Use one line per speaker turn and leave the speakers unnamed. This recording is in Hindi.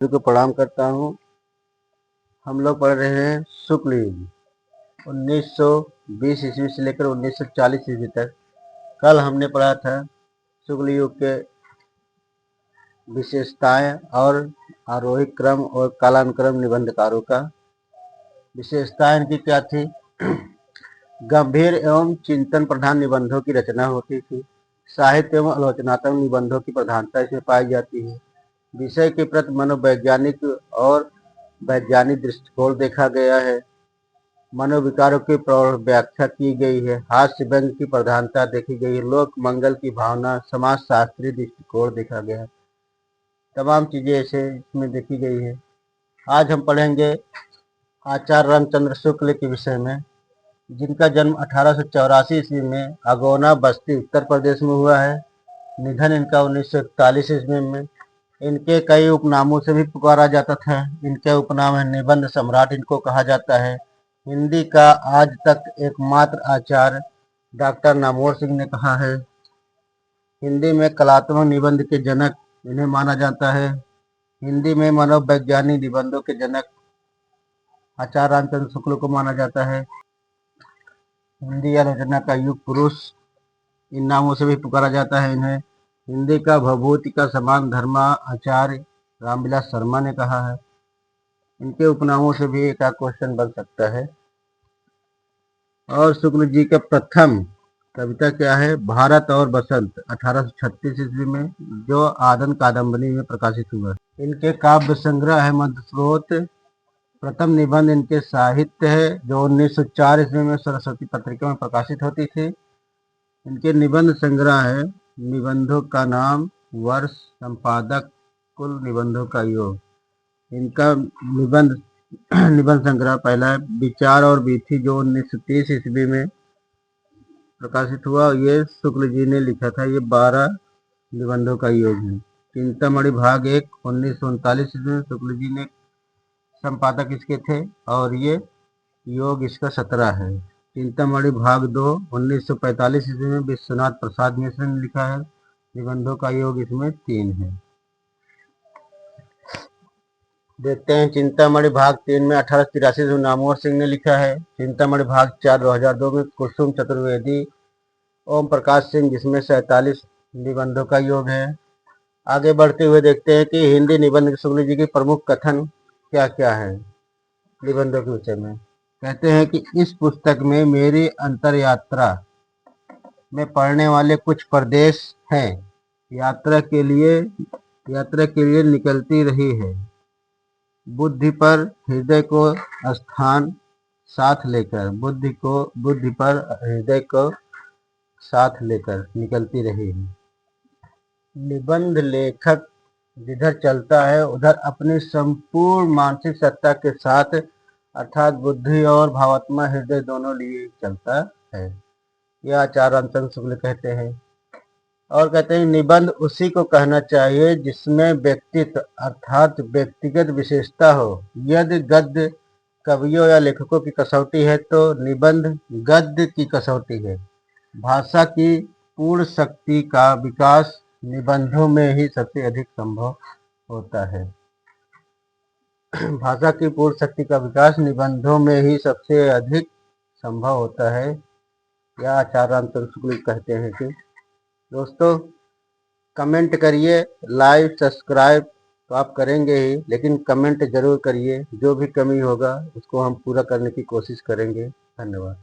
को प्रणाम करता हूँ। हम लोग पढ़ रहे हैं शुक्ल युग 1920 ईस्वी से लेकर 1940 ईस्वी तक। कल हमने पढ़ा था शुक्ल युग के विशेषताएं और आरोही क्रम और कालानुक्रम निबंधकारों का। विशेषताएं इनकी क्या थी? गंभीर एवं चिंतन प्रधान निबंधों की रचना होती थी। साहित्य एवं आलोचनात्मक निबंधों की प्रधानता इसमें पाई जाती है। विषय के प्रति मनोवैज्ञानिक और वैज्ञानिक दृष्टिकोण देखा गया है। मनोविकारों की व्याख्या की गई है। हास्य व्यंग्य की प्रधानता देखी गई है। लोक मंगल की भावना, समाजशास्त्रीय दृष्टिकोण देखा गया है। तमाम चीजें ऐसे इसमें देखी गई है। आज हम पढ़ेंगे आचार्य रामचंद्र शुक्ल के विषय में, जिनका जन्म 1884 ईस्वी में अगौना बस्ती उत्तर प्रदेश में हुआ है। निधन इनका 1941 ईस्वी में। इनके कई उपनामों से भी पुकारा जाता था। इनके उपनाम है निबंध सम्राट इनको कहा जाता है। हिंदी का आज तक एकमात्र आचार्य डॉक्टर नामवर सिंह ने कहा है। हिंदी में कलात्मक निबंध के जनक इन्हें माना जाता है। हिंदी में मनोवैज्ञानिक निबंधों के जनक आचार्य रामचंद्र शुक्ल को माना जाता है। हिंदी आलोचना का युग पुरुष इन नामों से भी पुकारा जाता है इन्हें। हिंदी का भभूति का समान धर्मा आचार्य रामविलास शर्मा ने कहा है। इनके उपनामों से भी एक क्वेश्चन बन सकता है। और शुक्ल जी का प्रथम कविता क्या है? भारत और बसंत 1836 ईस्वी में, जो आदन कादम्बनी में प्रकाशित हुआ। इनके काव्य संग्रह है मध्यस्रोत। प्रथम निबंध इनके साहित्य है, जो 1904 ईस्वी में सरस्वती पत्रिका में प्रकाशित होती थी। इनके निबंध संग्रह है निबंधों का नाम, वर्ष, संपादक, कुल निबंधों का योग। इनका निबंध संग्रह पहला है विचार और वीथी, जो 1930 ईस्वी में प्रकाशित हुआ। ये शुक्ल जी ने लिखा था। ये 12 निबंधों का योग है। चिंतामणि भाग 1 1939 ईस्वी में शुक्ल जी ने संपादक इसके थे, और ये योग इसका 17 है। चिंतामणि भाग 2 1945 ईस्वी में विश्वनाथ प्रसाद मिश्र ने लिखा है। निबंधों का योग इसमें 3 है। देखते हैं चिंतामणि भाग 3 में 1883 में नामवर सिंह ने लिखा है। चिंतामणि भाग 4 2002 में कुसुम चतुर्वेदी, ओम प्रकाश सिंह, जिसमें 47 निबंधों का योग है। आगे बढ़ते हुए देखते हैं कि हिंदी निबंध शुक्ल जी की प्रमुख कथन क्या क्या है निबंधों के विषय में। कहते हैं कि इस पुस्तक में मेरी अंतर यात्रा में पढ़ने वाले कुछ प्रदेश हैं। यात्रा के लिए निकलती रही है। बुद्धि पर हृदय को स्थान साथ लेकर, बुद्धि पर हृदय को साथ लेकर निकलती रही है। निबंध लेखक जिधर चलता है उधर अपनी संपूर्ण मानसिक सत्ता के साथ, अर्थात बुद्धि और भावात्मा हृदय दोनों लिए चलता है। यह आचार्य रामचंद्र शुक्ल कहते हैं। और कहते हैं निबंध उसी को कहना चाहिए जिसमें व्यक्तित्व अर्थात व्यक्तिगत विशेषता हो। यदि गद्य कवियों या लेखकों की कसौटी है तो निबंध गद्य की कसौटी है। भाषा की पूर्ण शक्ति का विकास निबंधों में ही सबसे अधिक संभव होता है। भाषा की पूर्ण शक्ति का विकास निबंधों में ही सबसे अधिक संभव होता है। यह आचार्य रामचंद्र शुक्ल कहते हैं। कि दोस्तों कमेंट करिए, लाइक सब्सक्राइब तो आप करेंगे ही, लेकिन कमेंट जरूर करिए। जो भी कमी होगा उसको हम पूरा करने की कोशिश करेंगे। धन्यवाद।